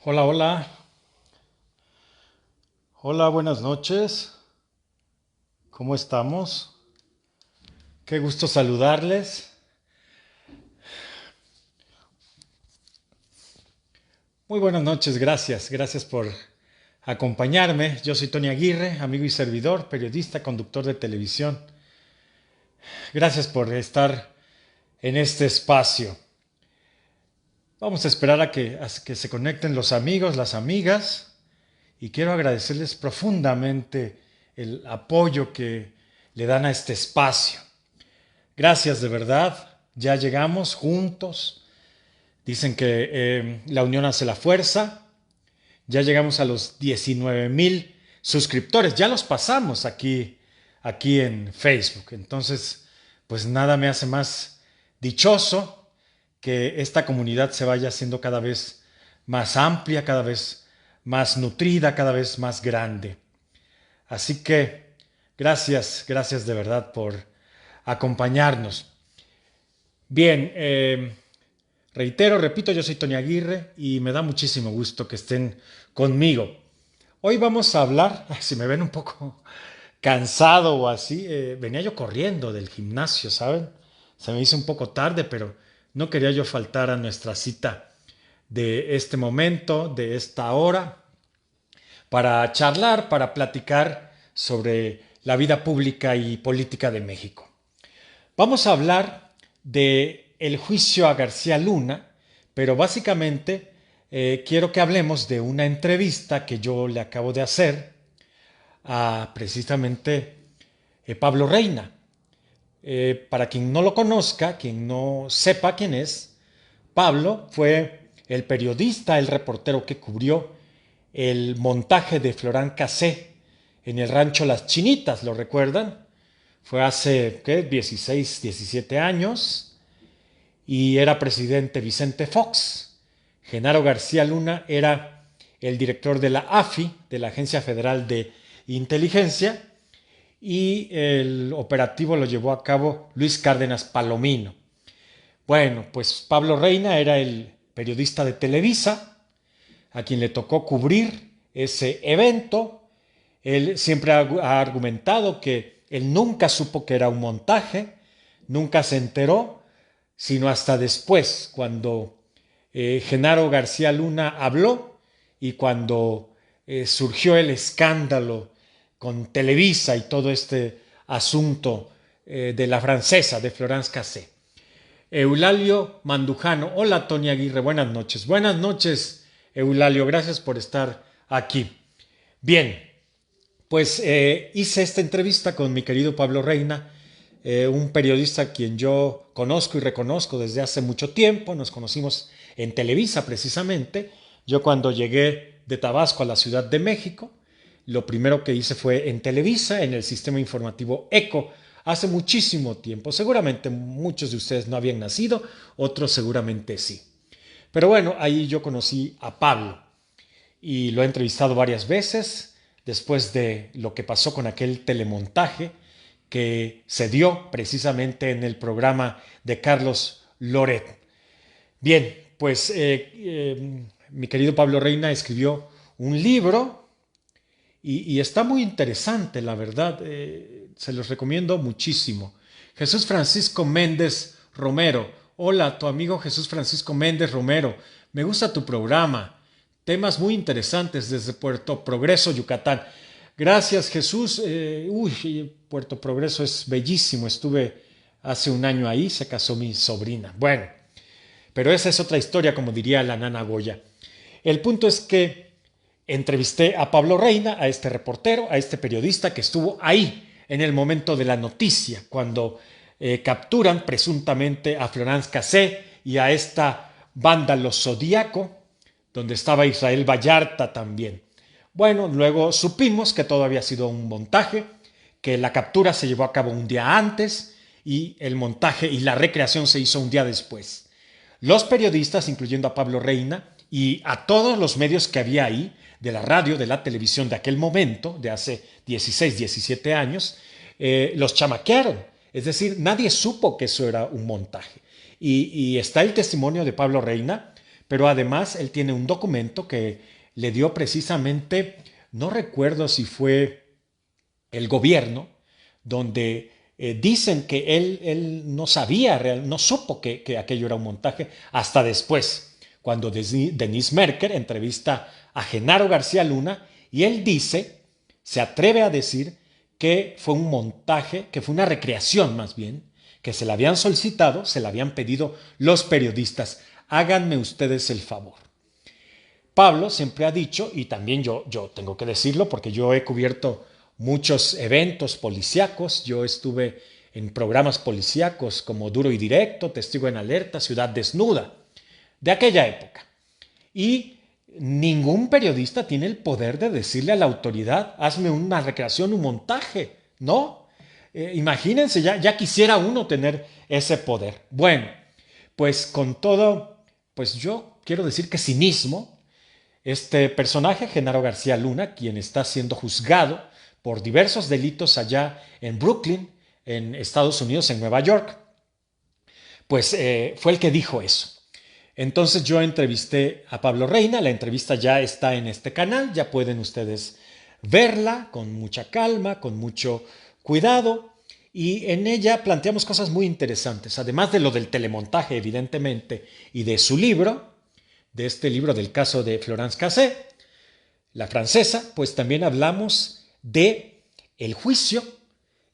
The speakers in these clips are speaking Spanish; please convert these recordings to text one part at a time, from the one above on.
Hola, hola. Hola, buenas noches. ¿Cómo estamos? Qué gusto saludarles. Muy buenas noches, gracias. Gracias por acompañarme. Yo soy Tony Aguirre, amigo y servidor, periodista, conductor de televisión. Gracias por estar en este espacio. Vamos a esperar a que se conecten los amigos, las amigas, y quiero agradecerles profundamente el apoyo que le dan a este espacio. Gracias de verdad. Ya llegamos juntos. Dicen que la unión hace la fuerza. Ya llegamos a los 19,000 suscriptores. Ya los pasamos aquí en Facebook. Entonces, pues nada me hace más dichoso que esta comunidad se vaya haciendo cada vez más amplia, cada vez más nutrida, cada vez más grande. Así que gracias, gracias de verdad por acompañarnos. Bien, reitero, repito, yo soy Tony Aguirre y me da muchísimo gusto que estén conmigo. Hoy vamos a hablar, si me ven un poco cansado o así, venía yo corriendo del gimnasio, ¿saben? Se me hizo un poco tarde, pero no quería yo faltar a nuestra cita de este momento, de esta hora, para charlar, para platicar sobre la vida pública y política de México. Vamos a hablar de el juicio a García Luna, pero básicamente quiero que hablemos de una entrevista que yo le acabo de hacer a precisamente Pablo Reina. Para quien no lo conozca, quien no sepa quién es, Pablo fue el periodista, el reportero que cubrió el montaje de Florán Cassé en el rancho Las Chinitas, ¿lo recuerdan? Fue hace, ¿qué? 16, 17 años y era presidente Vicente Fox. Genaro García Luna era el director de la AFI, de la Agencia Federal de Inteligencia, y el operativo lo llevó a cabo Luis Cárdenas Palomino. Bueno, pues Pablo Reina era el periodista de Televisa, a quien le tocó cubrir ese evento. Él siempre ha argumentado que él nunca supo que era un montaje, nunca se enteró, sino hasta después, cuando Genaro García Luna habló y cuando surgió el escándalo con Televisa y todo este asunto de la francesa, de Florence Cassé. Eulalio Mandujano. Hola, Tony Aguirre, buenas noches. Buenas noches, Eulalio, gracias por estar aquí. Bien, pues hice esta entrevista con mi querido Pablo Reina, un periodista a quien yo conozco y reconozco desde hace mucho tiempo. Nos conocimos en Televisa precisamente. Yo cuando llegué de Tabasco a la Ciudad de México, lo primero que hice fue en Televisa, en el sistema informativo ECO, hace muchísimo tiempo. Seguramente muchos de ustedes no habían nacido, otros seguramente sí. Pero bueno, ahí yo conocí a Pablo y lo he entrevistado varias veces después de lo que pasó con aquel telemontaje que se dio precisamente en el programa de Carlos Loret. Bien, pues mi querido Pablo Reina escribió un libro y está muy interesante, la verdad. Se los recomiendo muchísimo. Jesús Francisco Méndez Romero. Hola, tu amigo Jesús Francisco Méndez Romero. Me gusta tu programa. Temas muy interesantes desde Puerto Progreso, Yucatán. Gracias, Jesús. Puerto Progreso es bellísimo. Estuve hace un año ahí, se casó mi sobrina. Bueno, pero esa es otra historia, como diría la nana Goya. El punto es que entrevisté a Pablo Reina, a este reportero, a este periodista que estuvo ahí en el momento de la noticia, cuando capturan presuntamente a Florence Cassé y a esta banda Los Zodíaco, donde estaba Israel Vallarta también. Bueno, luego supimos que todo había sido un montaje, que la captura se llevó a cabo un día antes y el montaje y la recreación se hizo un día después. Los periodistas, incluyendo a Pablo Reina y a todos los medios que había ahí, de la radio, de la televisión de aquel momento, de hace 16, 17 años, los chamaquearon. Es decir, nadie supo que eso era un montaje. Y está el testimonio de Pablo Reina, pero además él tiene un documento que le dio precisamente, no recuerdo si fue el gobierno, donde dicen que él no sabía, no supo que aquello era un montaje hasta después, cuando Denise Merker entrevista a Genaro García Luna y él dice, se atreve a decir que fue un montaje, que fue una recreación más bien, que se la habían solicitado, se la habían pedido los periodistas. Háganme ustedes el favor. Pablo siempre ha dicho, y también yo tengo que decirlo porque yo he cubierto muchos eventos policíacos, yo estuve en programas policíacos como Duro y Directo, Testigo en Alerta, Ciudad Desnuda, de aquella época. Y ningún periodista tiene el poder de decirle a la autoridad, hazme una recreación, un montaje, ¿no? Imagínense, ya quisiera uno tener ese poder. Bueno, pues con todo, pues yo quiero decir que cinismo, este personaje, Genaro García Luna, quien está siendo juzgado por diversos delitos allá en Brooklyn, en Estados Unidos, en Nueva York, pues fue el que dijo eso. Entonces yo entrevisté a Pablo Reina, la entrevista ya está en este canal, ya pueden ustedes verla con mucha calma, con mucho cuidado, y en ella planteamos cosas muy interesantes, además de lo del telemontaje, evidentemente, y de su libro, de este libro del caso de Florence Cassé, la francesa, pues también hablamos de el juicio,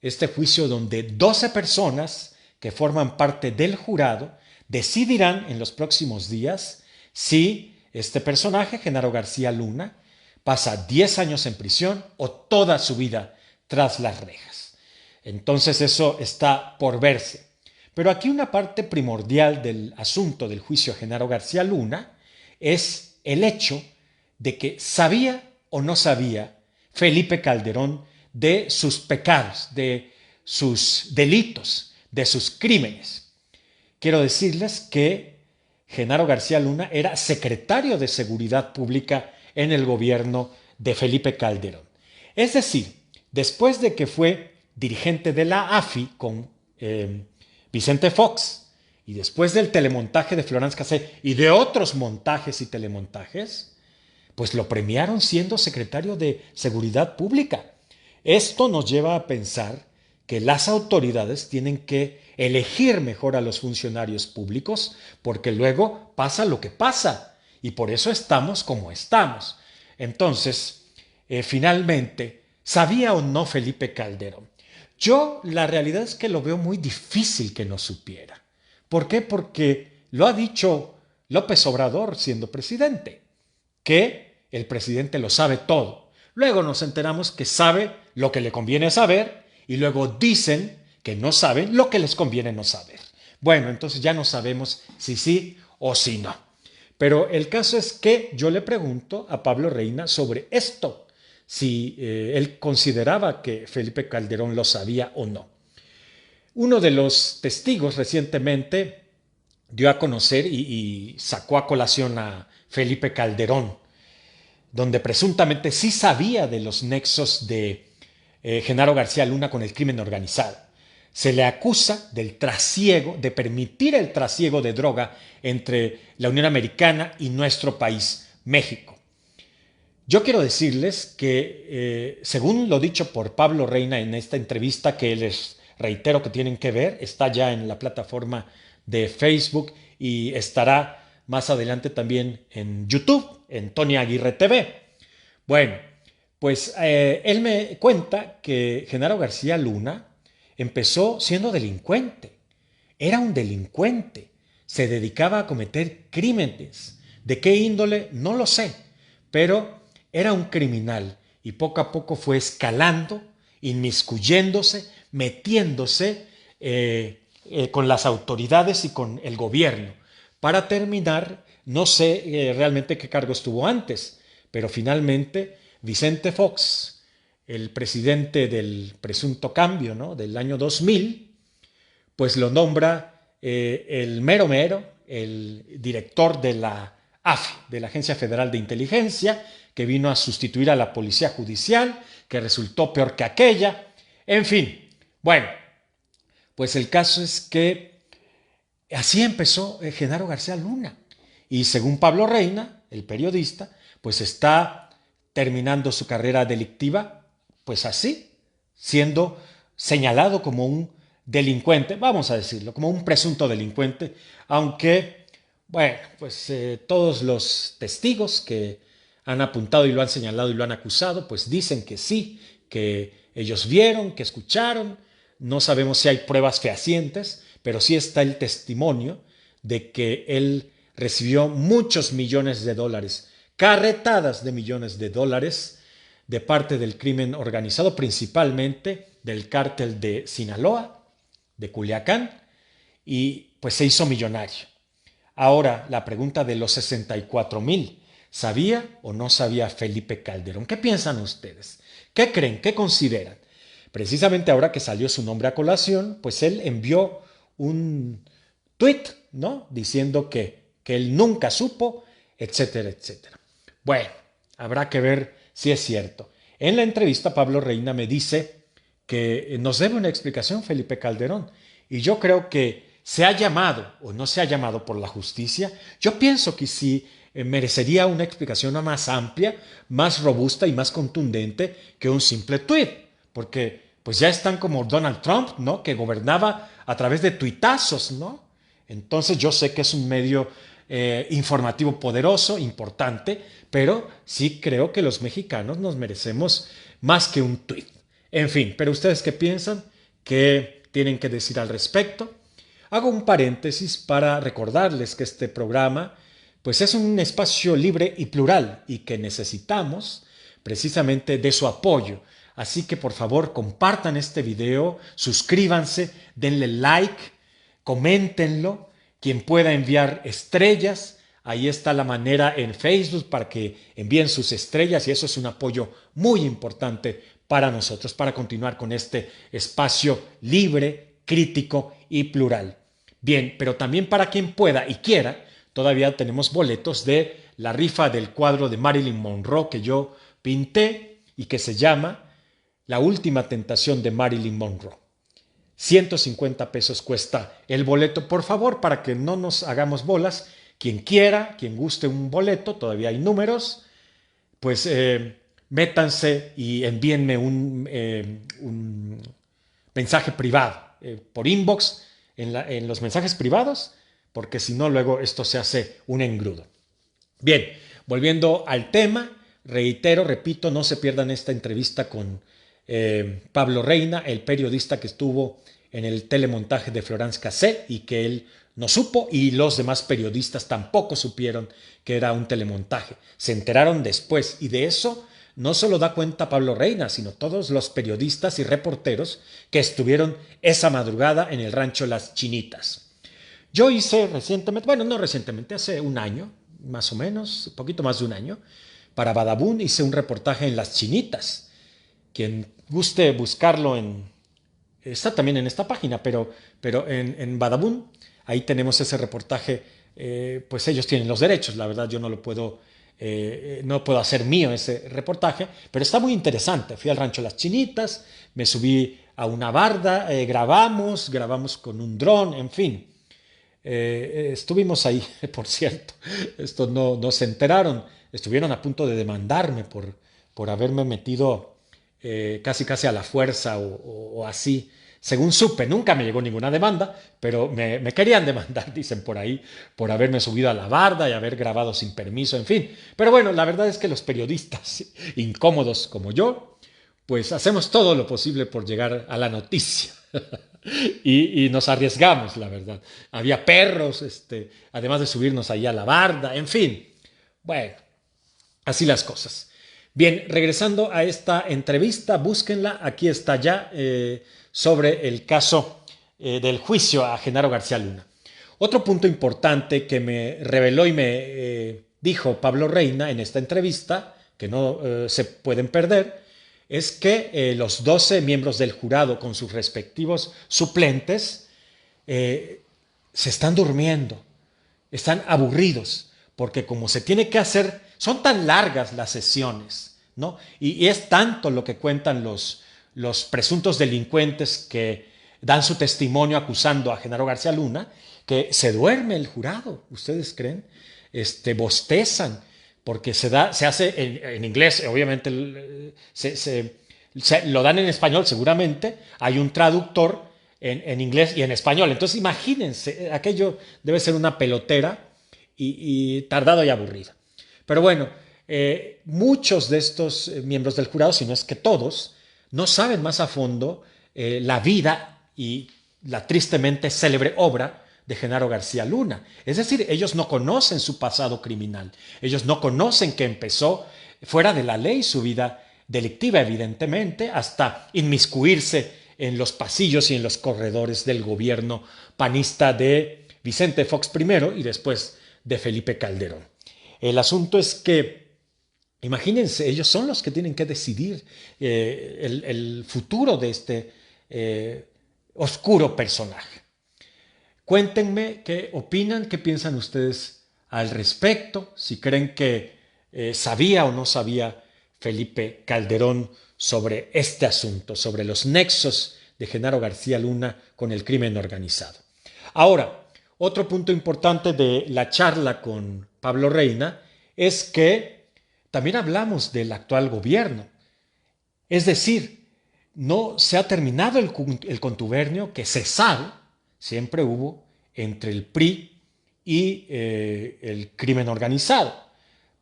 este juicio donde 12 personas que forman parte del jurado decidirán en los próximos días si este personaje, Genaro García Luna, pasa 10 años en prisión o toda su vida tras las rejas. Entonces eso está por verse. Pero aquí una parte primordial del asunto del juicio a Genaro García Luna es el hecho de que sabía o no sabía Felipe Calderón de sus pecados, de sus delitos, de sus crímenes. Quiero decirles que Genaro García Luna era secretario de Seguridad Pública en el gobierno de Felipe Calderón. Es decir, después de que fue dirigente de la AFI con Vicente Fox, y después del telemontaje de Florence Cassé y de otros montajes y telemontajes, pues lo premiaron siendo secretario de Seguridad Pública. Esto nos lleva a pensar que las autoridades tienen que elegir mejor a los funcionarios públicos porque luego pasa lo que pasa y por eso estamos como estamos. Entonces, finalmente, ¿sabía o no Felipe Calderón? Yo la realidad es que lo veo muy difícil que no supiera. ¿Por qué? Porque lo ha dicho López Obrador siendo presidente, que el presidente lo sabe todo. Luego nos enteramos que sabe lo que le conviene saber y luego dicen que no saben lo que les conviene no saber. Bueno, entonces ya no sabemos si sí o si no. Pero el caso es que yo le pregunto a Pablo Reina sobre esto, si él consideraba que Felipe Calderón lo sabía o no. Uno de los testigos recientemente dio a conocer y sacó a colación a Felipe Calderón, donde presuntamente sí sabía de los nexos de Genaro García Luna con el crimen organizado. Se le acusa del trasiego, de permitir el trasiego de droga entre la Unión Americana y nuestro país, México. Yo quiero decirles que, según lo dicho por Pablo Reina en esta entrevista que les reitero que tienen que ver, está ya en la plataforma de Facebook y estará más adelante también en YouTube, en Tony Aguirre TV. Bueno, pues él me cuenta que Genaro García Luna empezó siendo delincuente, era un delincuente, se dedicaba a cometer crímenes. ¿De qué índole? No lo sé, pero era un criminal y poco a poco fue escalando, inmiscuyéndose, metiéndose con las autoridades y con el gobierno. Para terminar, no sé realmente qué cargo estuvo antes, pero finalmente Vicente Fox, el presidente del presunto cambio, ¿no?, del año 2000, pues lo nombra el mero mero, el director de la AFI, de la Agencia Federal de Inteligencia, que vino a sustituir a la Policía Judicial, que resultó peor que aquella. En fin, bueno, pues el caso es que así empezó Genaro García Luna. Y según Pablo Reina, el periodista, pues está terminando su carrera delictiva, pues así, siendo señalado como un delincuente, vamos a decirlo, como un presunto delincuente, aunque, bueno, pues todos los testigos que han apuntado y lo han señalado y lo han acusado, pues dicen que sí, que ellos vieron, que escucharon. No sabemos si hay pruebas fehacientes, pero sí está el testimonio de que él recibió muchos millones de dólares, carretadas de millones de dólares de parte del crimen organizado, principalmente del cártel de Sinaloa, de Culiacán, y pues se hizo millonario. Ahora, la pregunta de los 64,000, ¿sabía o no sabía Felipe Calderón? ¿Qué piensan ustedes? ¿Qué creen? ¿Qué consideran? Precisamente ahora que salió su nombre a colación, pues él envió un tuit, ¿no? Diciendo que él nunca supo, etcétera, etcétera. Bueno, habrá que ver si es cierto. En la entrevista, Pablo Reina me dice que nos debe una explicación Felipe Calderón. Y yo creo que se ha llamado o no se ha llamado por la justicia. Yo pienso que sí merecería una explicación más amplia, más robusta y más contundente que un simple tuit. Porque pues ya están como Donald Trump, ¿no? Que gobernaba a través de tuitazos, ¿no? Entonces yo sé que es un medio informativo poderoso, importante, pero sí creo que los mexicanos nos merecemos más que un tuit. En fin, pero ustedes qué piensan, qué tienen que decir al respecto. Hago un paréntesis para recordarles que este programa pues es un espacio libre y plural y que necesitamos precisamente de su apoyo. Así que por favor compartan este video, suscríbanse, denle like, coméntenlo. Quien pueda enviar estrellas, ahí está la manera en Facebook para que envíen sus estrellas y eso es un apoyo muy importante para nosotros, para continuar con este espacio libre, crítico y plural. Bien, pero también para quien pueda y quiera, todavía tenemos boletos de la rifa del cuadro de Marilyn Monroe que yo pinté y que se llama La última tentación de Marilyn Monroe. 150 pesos cuesta el boleto, por favor, para que no nos hagamos bolas. Quien quiera, quien guste un boleto, todavía hay números, pues métanse y envíenme un mensaje privado por inbox en los mensajes privados, porque si no luego esto se hace un engrudo. Bien, volviendo al tema, reitero, repito, no se pierdan esta entrevista con Pablo Reina, el periodista que estuvo en el telemontaje de Florence Cassé y que él no supo y los demás periodistas tampoco supieron que era un telemontaje. Se enteraron después y de eso no solo da cuenta Pablo Reina, sino todos los periodistas y reporteros que estuvieron esa madrugada en el rancho Las Chinitas. Yo hice recientemente, bueno, no recientemente, hace un año, más o menos, un poquito más de un año, para Badabun hice un reportaje en Las Chinitas. Quien guste buscarlo está también en esta página, pero en Badabun, ahí tenemos ese reportaje, pues ellos tienen los derechos, la verdad yo no puedo hacer mío ese reportaje, pero está muy interesante. Fui al rancho Las Chinitas, me subí a una barda, grabamos con un dron, en fin. Estuvimos ahí, por cierto, esto no se enteraron, estuvieron a punto de demandarme por haberme metido casi a la fuerza o así. Según supe, nunca me llegó ninguna demanda, pero me querían demandar, dicen por ahí, por haberme subido a la barda y haber grabado sin permiso, en fin. Pero bueno, la verdad es que los periodistas incómodos como yo, pues hacemos todo lo posible por llegar a la noticia. Y nos arriesgamos, la verdad. Había perros, además de subirnos ahí a la barda, en fin. Bueno, así las cosas. Bien, regresando a esta entrevista, búsquenla, aquí está ya sobre el caso del juicio a Genaro García Luna. Otro punto importante que me reveló y me dijo Pablo Reina en esta entrevista, que no se pueden perder, es que los 12 miembros del jurado con sus respectivos suplentes se están durmiendo, están aburridos, porque como se tiene que hacer, son tan largas las sesiones, ¿no? Y es tanto lo que cuentan los presuntos delincuentes que dan su testimonio acusando a Genaro García Luna, que se duerme el jurado, ¿ustedes creen? bostezan, porque se hace en inglés, obviamente lo dan en español seguramente, hay un traductor en inglés y en español. Entonces imagínense, aquello debe ser una pelotera y tardado y aburrido. Pero bueno, muchos de estos miembros del jurado, si no es que todos, no saben más a fondo la vida y la tristemente célebre obra de Genaro García Luna. Es decir, ellos no conocen su pasado criminal, ellos no conocen que empezó fuera de la ley su vida delictiva, evidentemente, hasta inmiscuirse en los pasillos y en los corredores del gobierno panista de Vicente Fox primero y después de Felipe Calderón. El asunto es que, imagínense, ellos son los que tienen que decidir el futuro de este oscuro personaje. Cuéntenme qué opinan, qué piensan ustedes al respecto, si creen que sabía o no sabía Felipe Calderón sobre este asunto, sobre los nexos de Genaro García Luna con el crimen organizado. Ahora, otro punto importante de la charla con Pablo Reina es que también hablamos del actual gobierno. Es decir, no se ha terminado el contubernio que se sabe, siempre hubo, entre el PRI y el crimen organizado.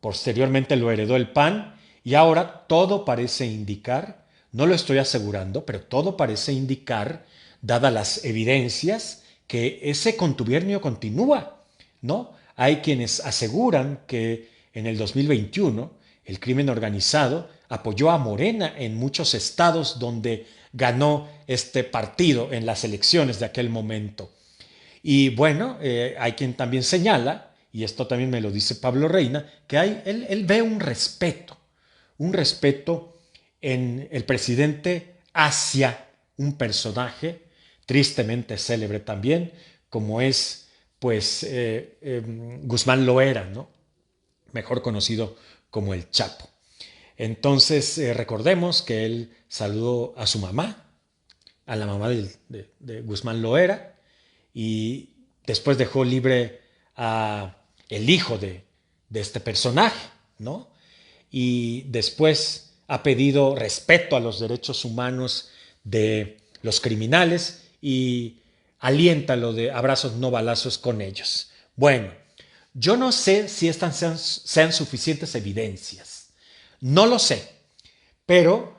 Posteriormente lo heredó el PAN y ahora todo parece indicar, no lo estoy asegurando, pero todo parece indicar, dadas las evidencias, que ese contubernio continúa, ¿no? Hay quienes aseguran que en el 2021 el crimen organizado apoyó a Morena en muchos estados donde ganó este partido en las elecciones de aquel momento. Y bueno, hay quien también señala, y esto también me lo dice Pablo Reina, que él ve un respeto en el presidente hacia un personaje tristemente célebre también, como es pues Guzmán Loera, ¿no? Mejor conocido como el Chapo. Entonces recordemos que él saludó a su mamá, a la mamá de Guzmán Loera, y después dejó libre a el hijo de este personaje, ¿no? Y después ha pedido respeto a los derechos humanos de los criminales y alienta lo de abrazos no balazos con ellos. Bueno, yo no sé si estas sean suficientes evidencias. No lo sé, pero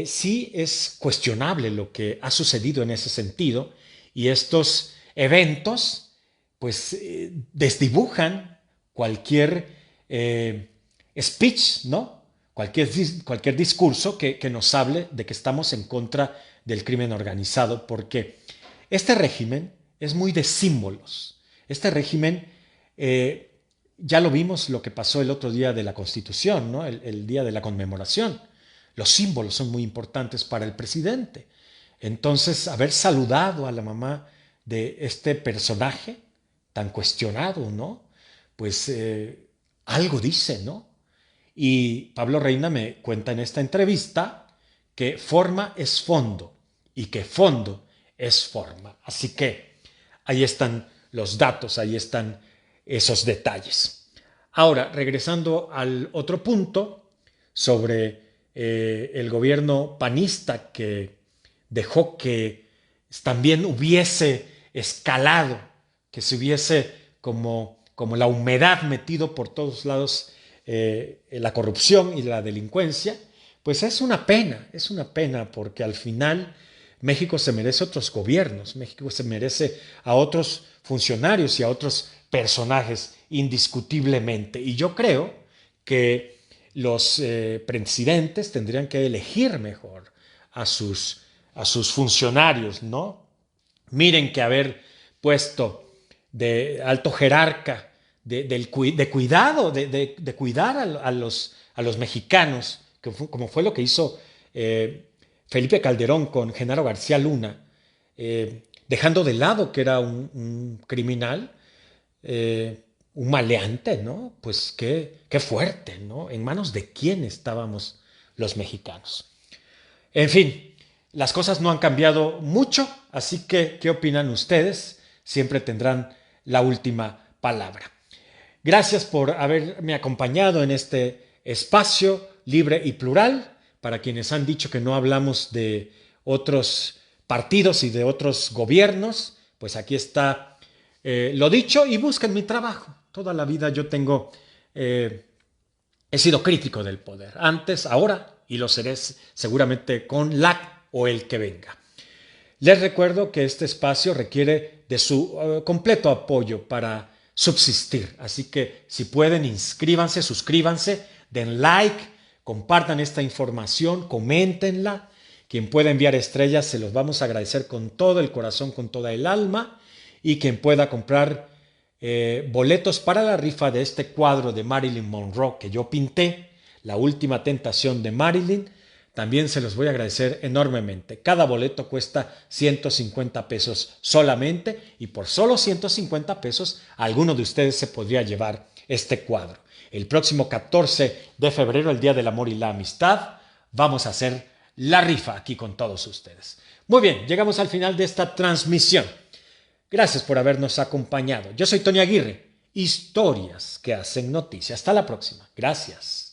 sí es cuestionable lo que ha sucedido en ese sentido y estos eventos pues desdibujan cualquier speech, ¿no? Cualquier discurso que nos hable de que estamos en contra del crimen organizado, porque este régimen es muy de símbolos. Este régimen, ya lo vimos lo que pasó el otro día de la Constitución, ¿no? El día de la conmemoración. Los símbolos son muy importantes para el presidente. Entonces, haber saludado a la mamá de este personaje tan cuestionado, ¿no? Pues algo dice, ¿no? Y Pablo Reina me cuenta en esta entrevista que forma es fondo y que fondo es forma. Así que ahí están los datos, ahí están esos detalles. Ahora, regresando al otro punto sobre el gobierno panista que dejó que también hubiese escalado, que se hubiese como la humedad metido por todos lados la corrupción y la delincuencia, pues es una pena porque al final México se merece otros gobiernos, México se merece a otros funcionarios y a otros personajes indiscutiblemente. Y yo creo que los presidentes tendrían que elegir mejor a sus funcionarios, ¿no? Miren que haber puesto de alto jerarca, de cuidado, de cuidar a los mexicanos, como fue lo que hizo Felipe Calderón con Genaro García Luna, dejando de lado que era un criminal, un maleante, ¿no? Pues qué fuerte, ¿no? ¿En manos de quién estábamos los mexicanos? En fin, las cosas no han cambiado mucho, así que, ¿qué opinan ustedes? Siempre tendrán la última palabra. Gracias por haberme acompañado en este espacio libre y plural. Para quienes han dicho que no hablamos de otros partidos y de otros gobiernos, pues aquí está lo dicho, y busquen mi trabajo. Toda la vida yo he sido crítico del poder, antes, ahora, y lo seré seguramente con la o el que venga. Les recuerdo que este espacio requiere de su completo apoyo para subsistir, así que si pueden, inscríbanse, suscríbanse, den like, compartan esta información, coméntenla. Quien pueda enviar estrellas se los vamos a agradecer con todo el corazón, con toda el alma, y quien pueda comprar boletos para la rifa de este cuadro de Marilyn Monroe que yo pinté, La última tentación de Marilyn, también se los voy a agradecer enormemente. Cada boleto cuesta 150 pesos solamente, y por solo 150 pesos alguno de ustedes se podría llevar este cuadro. El próximo 14 de febrero, el Día del Amor y la Amistad, vamos a hacer la rifa aquí con todos ustedes. Muy bien, llegamos al final de esta transmisión. Gracias por habernos acompañado. Yo soy Tony Aguirre. Historias que hacen noticia. Hasta la próxima. Gracias.